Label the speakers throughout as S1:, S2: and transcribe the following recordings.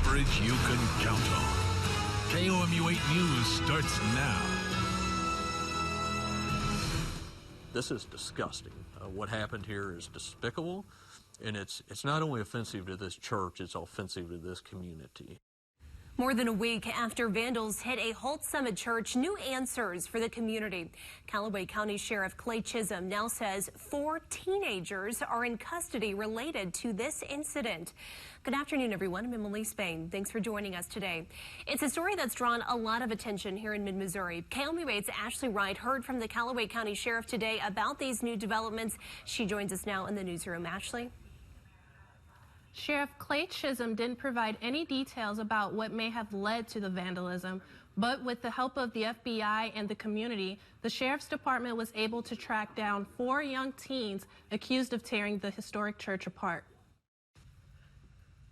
S1: coverage you can count on. KOMU 8 News starts now.
S2: This is disgusting. What happened here is despicable, and it's not only offensive to this church, it's offensive to this community.
S3: More than a week after vandals hit a Holt Summit church, new answers for the community. Callaway County Sheriff Clay Chisholm now says 4 teenagers are in custody related to this incident. Good afternoon, everyone. I'm Emily Spain. Thanks for joining us today. It's a story that's drawn a lot of attention here in mid-Missouri. KOMU 8's Ashley Wright heard from the Callaway County Sheriff today about these new developments. She joins us now in the newsroom. Ashley?
S4: Sheriff Clay Chisholm didn't provide any details about what may have led to the vandalism, but with the help of the FBI and the community, the Sheriff's Department was able to track down 4 young teens accused of tearing the historic church apart.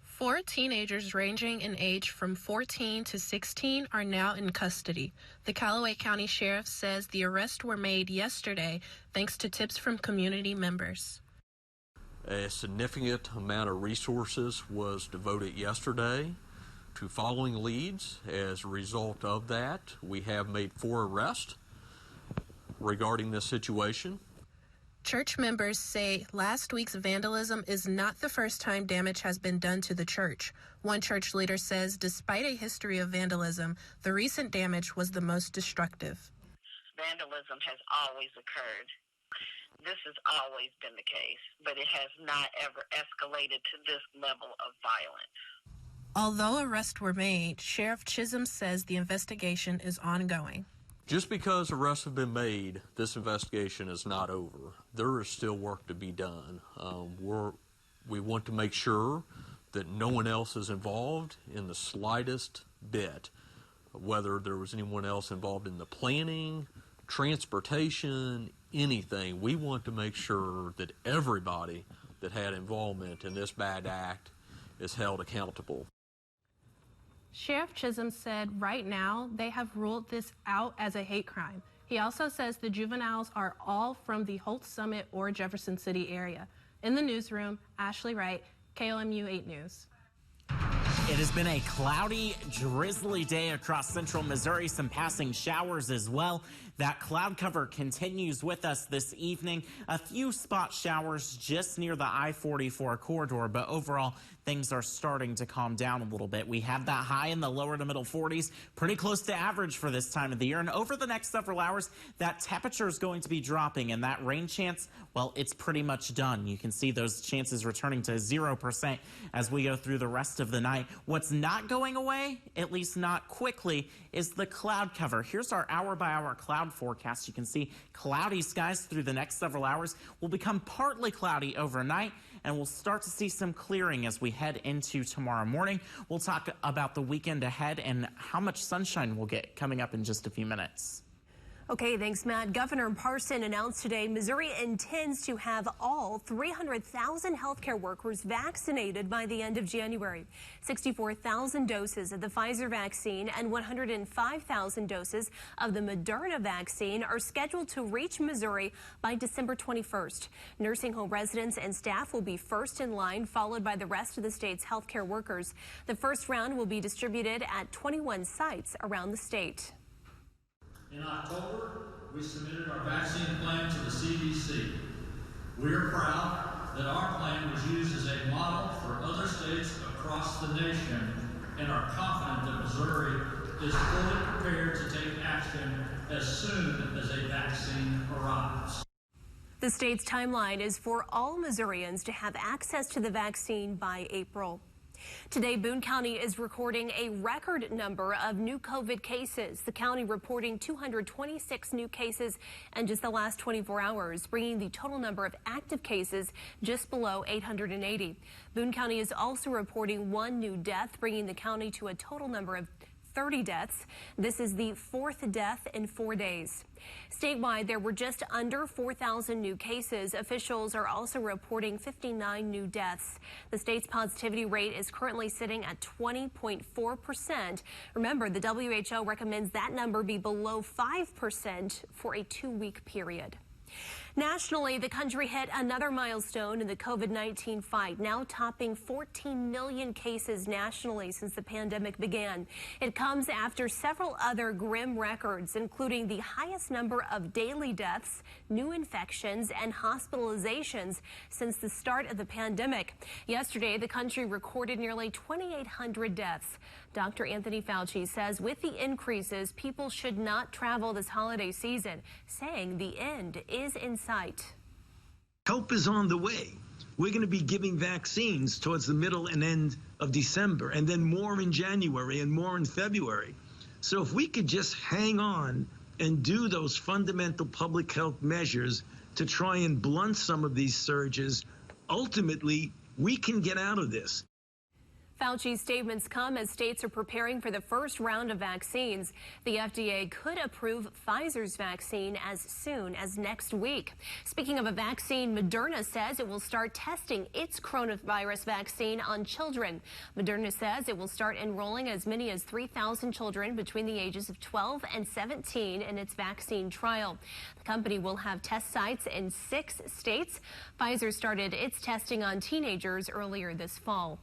S4: 4 teenagers ranging in age from 14 to 16 are now in custody. The Callaway County Sheriff says the arrests were made yesterday thanks to tips from community members.
S2: A significant amount of resources was devoted yesterday to following leads. As a result of that, we have made 4 arrests regarding this situation.
S4: Church members say last week's vandalism is not the first time damage has been done to the church. One church leader says despite a history of vandalism, the recent damage was the most destructive.
S5: Vandalism has always occurred. This has always been the case, but it has not ever escalated to this level of violence.
S4: Although arrests were made, Sheriff Chisholm says the investigation is ongoing.
S2: Just because arrests have been made, this investigation is not over. There is still work to be done. We want to make sure that no one else is involved in the slightest bit, whether there was anyone else involved in the planning, transportation, anything. We want to make sure that everybody that had involvement in this bad act is held accountable.
S4: Sheriff Chisholm said right now they have ruled this out as a hate crime. He also says the juveniles are all from the Holt Summit or Jefferson City area. In the newsroom, Ashley Wright, KOMU 8 News.
S6: It has been a cloudy, drizzly day across central Missouri, some passing showers as well. That cloud cover continues with us this evening. A few spot showers just near the I-44 corridor, but overall, things are starting to calm down a little bit. We have that high in the lower to middle 40s, pretty close to average for this time of the year. And over the next several hours, that temperature is going to be dropping, and that rain chance, well, it's pretty much done. You can see those chances returning to 0% as we go through the rest of the night. What's not going away, at least not quickly, is the cloud cover. Here's our hour-by-hour cloud forecast. You can see cloudy skies through the next several hours will become partly cloudy overnight, and we'll start to see some clearing as we head into tomorrow morning. We'll talk about the weekend ahead and how much sunshine we'll get coming up in just a few minutes.
S3: Okay, thanks, Matt. Governor Parson announced today Missouri intends to have all 300,000 healthcare workers vaccinated by the end of January. 64,000 doses of the Pfizer vaccine and 105,000 doses of the Moderna vaccine are scheduled to reach Missouri by December 21st. Nursing home residents and staff will be first in line, followed by the rest of the state's healthcare workers. The first round will be distributed at 21 sites around the state.
S7: In October, we submitted our vaccine plan to the CDC. We are proud that our plan was used as a model for other states across the nation and are confident that Missouri is fully prepared to take action as soon as a vaccine arrives.
S3: The state's timeline is for all Missourians to have access to the vaccine by April. Today, Boone County is recording a record number of new COVID cases. The county reporting 226 new cases in just the last 24 hours, bringing the total number of active cases just below 880. Boone County is also reporting 1 new death, bringing the county to a total number of 30 deaths. This is the 4th death in 4 days. Statewide, there were just under 4,000 new cases. Officials are also reporting 59 new deaths. The state's positivity rate is currently sitting at 20.4%. Remember, the WHO recommends that number be below 5% for a 2-week period. Nationally, the country hit another milestone in the COVID-19 fight, now topping 14 million cases nationally since the pandemic began. It comes after several other grim records, including the highest number of daily deaths, new infections, and hospitalizations since the start of the pandemic. Yesterday, the country recorded nearly 2,800 deaths. Dr. Anthony Fauci says with the increases, people should not travel this holiday season, saying the end is in sight.
S8: Help is on the way. We're going to be giving vaccines towards the middle and end of December, and then more in January and more in February. So if we could just hang on and do those fundamental public health measures to try and blunt some of these surges, ultimately, we can get out of this.
S3: Fauci's statements come as states are preparing for the first round of vaccines. The FDA could approve Pfizer's vaccine as soon as next week. Speaking of a vaccine, Moderna says it will start testing its coronavirus vaccine on children. Moderna says it will start enrolling as many as 3,000 children between the ages of 12 and 17 in its vaccine trial. The company will have test sites in 6 states. Pfizer started its testing on teenagers earlier this fall.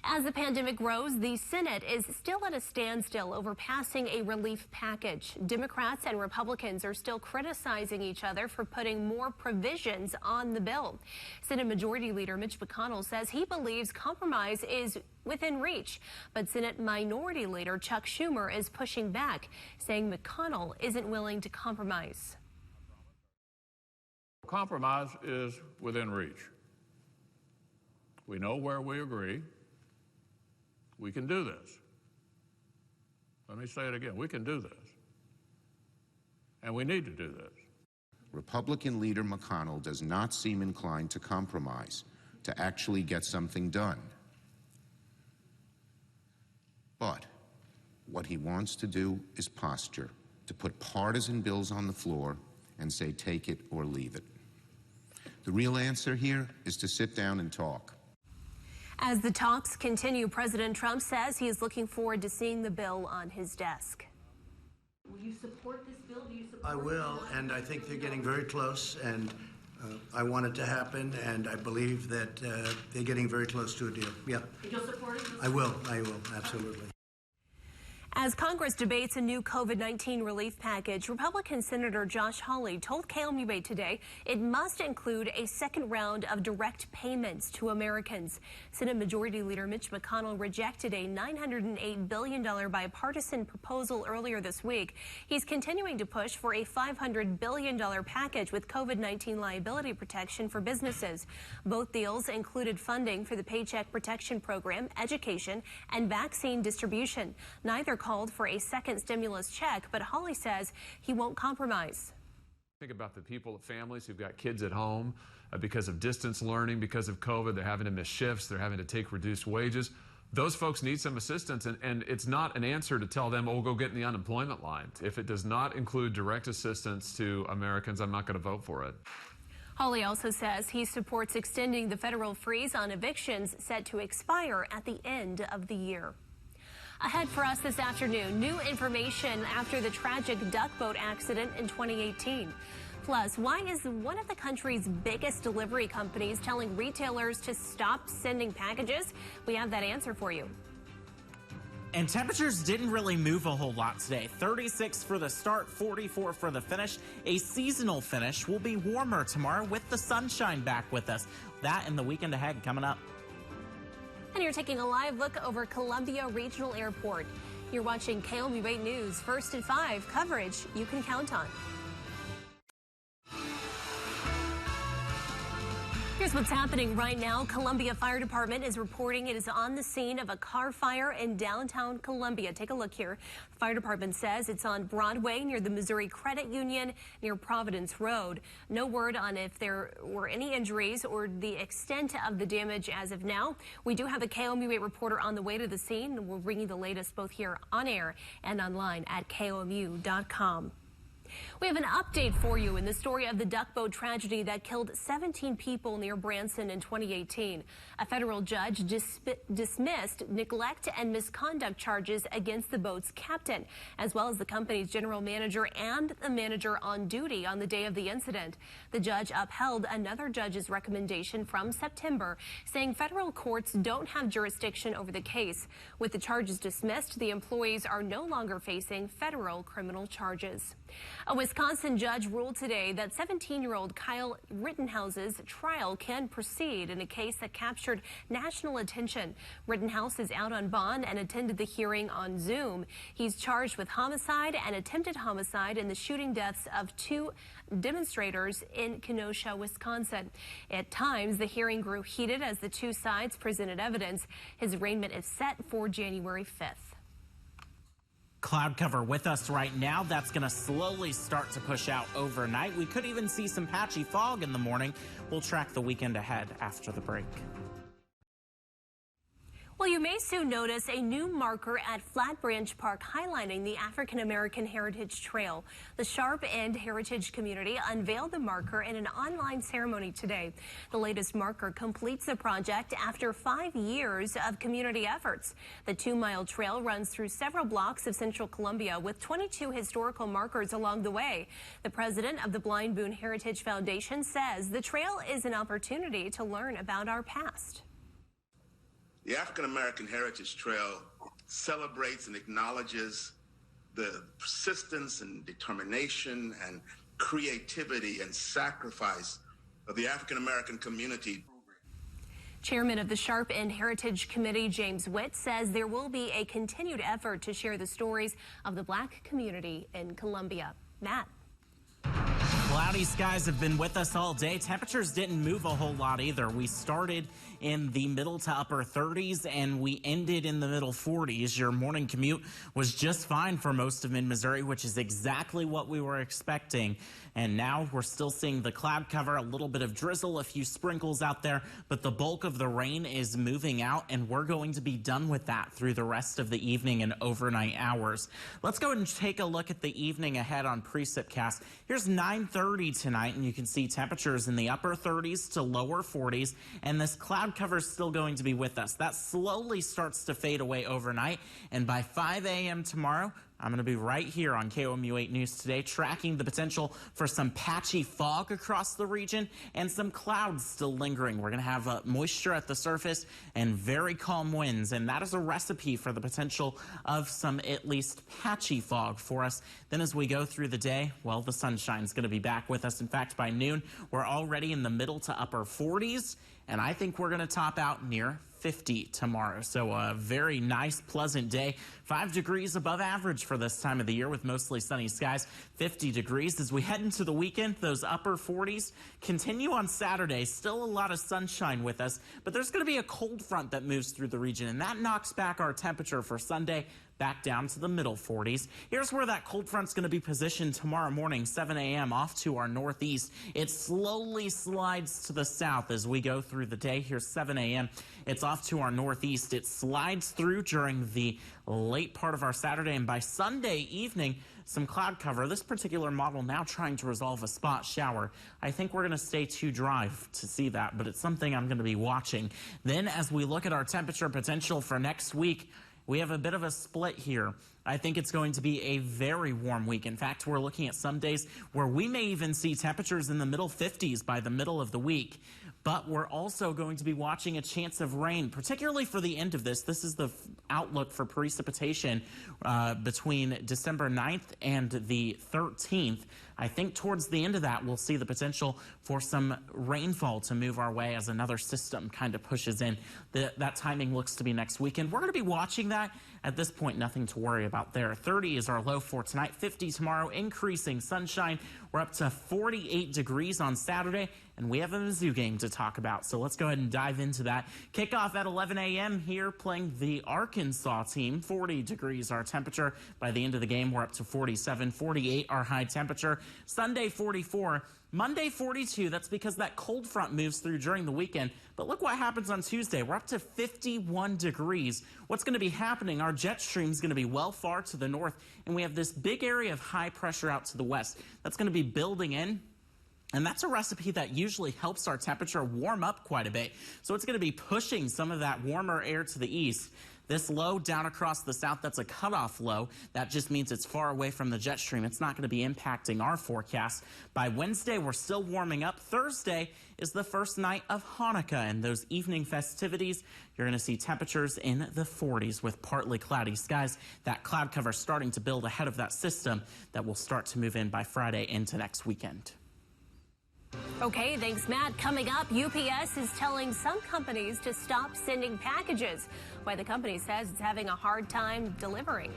S3: As the pandemic grows, the Senate is still at a standstill over passing a relief package. Democrats and Republicans are still criticizing each other for putting more provisions on the bill. Senate Majority Leader Mitch McConnell says he believes compromise is within reach, but Senate Minority Leader Chuck Schumer is pushing back, saying McConnell isn't willing to compromise.
S9: Compromise is within reach. We know where we agree. We can do this. Let me say it again. We can do this. And we need to do this.
S10: Republican leader McConnell does not seem inclined to compromise, to actually get something done. But what he wants to do is posture, to put partisan bills on the floor and say take it or leave it. The real answer here is to sit down and talk.
S3: As the talks continue, President Trump says he is looking forward to seeing the bill on his desk.
S11: Will you support this bill? Do you support
S12: I will, and I think they're getting very close, and I want it to happen, and I believe that they're getting very close to a deal. Yeah.
S11: You'll support it?
S12: I will, absolutely.
S3: As Congress debates a new COVID-19 relief package, Republican Senator Josh Hawley told KOMU8 today it must include a second round of direct payments to Americans. Senate Majority Leader Mitch McConnell rejected a $908 billion bipartisan proposal earlier this week. He's continuing to push for a $500 billion package with COVID-19 liability protection for businesses. Both deals included funding for the Paycheck Protection Program, education, and vaccine distribution. Neither called for a second stimulus check, but Hawley says he won't compromise.
S13: Think about the people, families who've got kids at home because of distance learning, because of COVID. They're having to miss shifts. They're having to take reduced wages. Those folks need some assistance, and it's not an answer to tell them, oh, go get in the unemployment line. If it does not include direct assistance to Americans, I'm not going to vote for it.
S3: Hawley also says he supports extending the federal freeze on evictions set to expire at the end of the year. Ahead for us this afternoon, new information after the tragic duck boat accident in 2018. Plus, why is one of the country's biggest delivery companies telling retailers to stop sending packages? We have that answer for you.
S6: And temperatures didn't really move a whole lot today. 36 for the start, 44 for the finish. A seasonal finish. Will be warmer tomorrow with the sunshine back with us. That and the weekend ahead coming up.
S3: And you're taking a live look over Columbia Regional Airport. You're watching KOMU8 News, First and 5 coverage you can count on. Here's what's happening right now. Columbia Fire Department is reporting it is on the scene of a car fire in downtown Columbia. Take a look here. The fire department says it's on Broadway near the Missouri Credit Union near Providence Road. No word on if there were any injuries or the extent of the damage as of now. We do have a KOMU8 reporter on the way to the scene, and we'll bring you the latest both here on air and online at KOMU.com. We have an update for you in the story of the duck boat tragedy that killed 17 people near Branson in 2018. A federal judge dismissed neglect and misconduct charges against the boat's captain, as well as the company's general manager and the manager on duty on the day of the incident. The judge upheld another judge's recommendation from September, saying federal courts don't have jurisdiction over the case. With the charges dismissed, the employees are no longer facing federal criminal charges. A Wisconsin judge ruled today that 17-year-old Kyle Rittenhouse's trial can proceed in a case that captured national attention. Rittenhouse is out on bond and attended the hearing on Zoom. He's charged with homicide and attempted homicide in the shooting deaths of 2 demonstrators in Kenosha, Wisconsin. At times, the hearing grew heated as the 2 sides presented evidence. His arraignment is set for January 5th.
S6: Cloud cover with us right now. That's going to slowly start to push out overnight. We could even see some patchy fog in the morning. We'll track the weekend ahead after the break.
S3: Well, you may soon notice a new marker at Flat Branch Park highlighting the African American Heritage Trail. The Sharp End Heritage community unveiled the marker in an online ceremony today. The latest marker completes the project after 5 years of community efforts. The 2-mile trail runs through several blocks of central Columbia with 22 historical markers along the way. The president of the Blind Boone Heritage Foundation says the trail is an opportunity to learn about our past.
S14: The African American Heritage Trail celebrates and acknowledges the persistence and determination and creativity and sacrifice of the African American community.
S3: Chairman of the Sharp End Heritage Committee, James Witt, says there will be a continued effort to share the stories of the Black community in Columbia. Matt.
S6: Cloudy skies have been with us all day. Temperatures didn't move a whole lot either. We started in the middle to upper 30s and we ended in the middle 40s. Your morning commute was just fine for most of mid-Missouri, which is exactly what we were expecting. And now we're still seeing the cloud cover, a little bit of drizzle, a few sprinkles out there, but the bulk of the rain is moving out and we're going to be done with that through the rest of the evening and overnight hours. Let's go ahead and take a look at the evening ahead on Precipcast. Here's 9:30 tonight, and you can see temperatures in the upper 30s to lower 40s, and this cloud cover is still going to be with us. That slowly starts to fade away overnight, and by 5 a.m. tomorrow, I'm going to be right here on KOMU 8 News Today tracking the potential for some patchy fog across the region and some clouds still lingering. We're going to have moisture at the surface and very calm winds, and that is a recipe for the potential of some at least patchy fog for us. Then as we go through the day, well, the sunshine's going to be back with us. In fact, by noon, we're already in the middle to upper 40s, and I think we're going to top out near 50 tomorrow. So a very nice, pleasant day. 5 degrees above average for this time of the year with mostly sunny skies. 50 degrees as we head into the weekend. Those upper 40s continue on Saturday. Still a lot of sunshine with us, but there's going to be a cold front that moves through the region, and that knocks back our temperature for Sunday back down to the middle 40s. Here's where that cold front's going to be positioned tomorrow morning, 7 a.m. off to our northeast. It slowly slides to the south as we go through the day. Here's 7 a.m. It's off to our northeast. It slides through during the late part of our Saturday, and by Sunday evening, some cloud cover. This particular model now trying to resolve a spot shower. I think we're going to stay too dry to see that, but it's something I'm going to be watching. Then as we look at our temperature potential for next week, we have a bit of a split here. I think it's going to be a very warm week. In fact, we're looking at some days where we may even see temperatures in the middle 50s by the middle of the week. But we're also going to be watching a chance of rain, particularly for the end of this. This is the outlook for precipitation between December 9th and the 13th. I think towards the end of that, we'll see the potential for some rainfall to move our way as another system kind of pushes in. That timing looks to be next weekend. We're going to be watching that. At this point, nothing to worry about there. 30 is our low for tonight, 50 tomorrow, increasing sunshine. We're up to 48 degrees on Saturday, and we have a Mizzou game to talk about. So let's go ahead and dive into that. Kickoff at 11 a.m. here playing the Arkansas team. 40 degrees our temperature. By the end of the game, we're up to 47, 48 our high temperature. Sunday, 44. Monday, 42. That's because that cold front moves through during the weekend. But look what happens on Tuesday. We're up to 51 degrees. What's going to be happening? Our jet stream is going to be well far to the north, and we have this big area of high pressure out to the west. That's going to be building in. And that's a recipe that usually helps our temperature warm up quite a bit. So it's going to be pushing some of that warmer air to the east. This low down across the south, that's a cutoff low. That just means it's far away from the jet stream. It's not going to be impacting our forecast. By Wednesday, we're still warming up. Thursday is the first night of Hanukkah, and those evening festivities, you're going to see temperatures in the 40s with partly cloudy skies. That cloud cover starting to build ahead of that system that will start to move in by Friday into next weekend.
S3: Okay, thanks, Matt. Coming up, UPS is telling some companies to stop sending packages. Why the company says it's having a hard time delivering.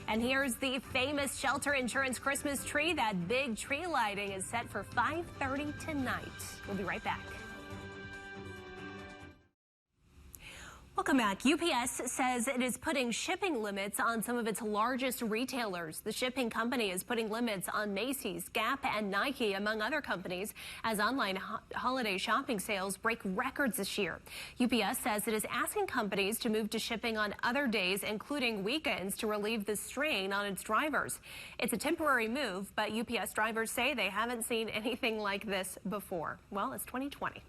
S3: And here's the famous Shelter Insurance Christmas tree. That big tree lighting is set for 5:30 tonight. We'll be right back. Welcome back. UPS says it is putting shipping limits on some of its largest retailers. The shipping company is putting limits on Macy's, Gap, and Nike, among other companies, as online holiday shopping sales break records this year. UPS says it is asking companies to move to shipping on other days, including weekends, to relieve the strain on its drivers. It's a temporary move, but UPS drivers say they haven't seen anything like this before. Well, it's 2020.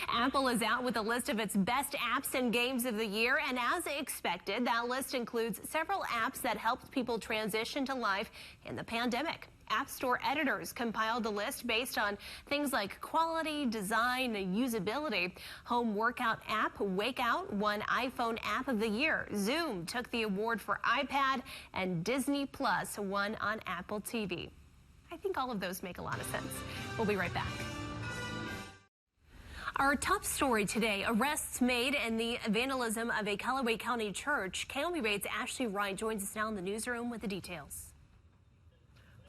S3: Apple is out with a list of its best apps and games of the year, and as expected, that list includes several apps that helped people transition to life in the pandemic. App Store editors compiled the list based on things like quality, design, and usability. Home workout app Wakeout won iPhone App of the Year. Zoom took the award for iPad, and Disney Plus won on Apple TV. I think all of those make a lot of sense. We'll be right back. Our top story today, arrests made in the vandalism of a Callaway County church. KOMI 8's Ashley Wright joins us now in the newsroom with the details.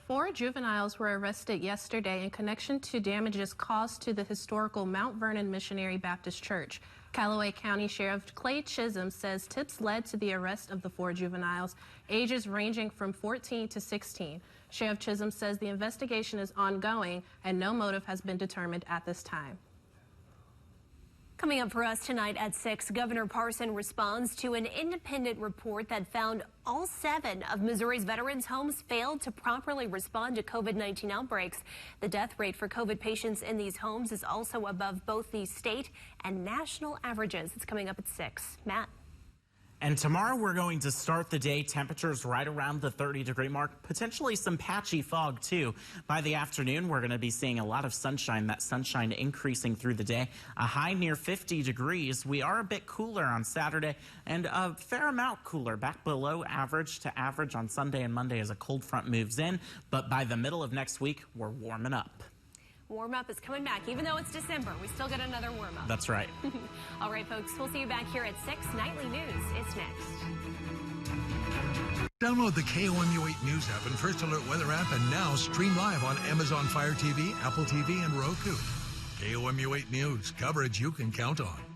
S4: 4 juveniles were arrested yesterday in connection to damages caused to the historical Mount Vernon Missionary Baptist Church. Callaway County Sheriff Clay Chisholm says tips led to the arrest of the 4 juveniles, ages ranging from 14 to 16. Sheriff Chisholm says the investigation is ongoing and no motive has been determined at this time.
S3: Coming up for us tonight at 6, Governor Parson responds to an independent report that found all 7 of Missouri's veterans' homes failed to properly respond to COVID-19 outbreaks. The death rate for COVID patients in these homes is also above both the state and national averages. It's coming up at 6. Matt.
S6: And tomorrow we're going to start the day temperatures right around the 30-degree mark, potentially some patchy fog too. By the afternoon, we're going to be seeing a lot of sunshine, that sunshine increasing through the day. A high near 50 degrees. We are a bit cooler on Saturday and a fair amount cooler, back below average to average on Sunday and Monday as a cold front moves in. But by the middle of next week, we're warming up.
S3: Warm up is coming back. Even though it's December, we still get another warm up.
S6: That's right.
S3: All right, folks, we'll see you back here at 6. Nightly News is next.
S1: Download the KOMU 8 News app and First Alert Weather app, and now stream live on Amazon Fire TV, Apple TV, and Roku. KOMU 8 News, coverage you can count on.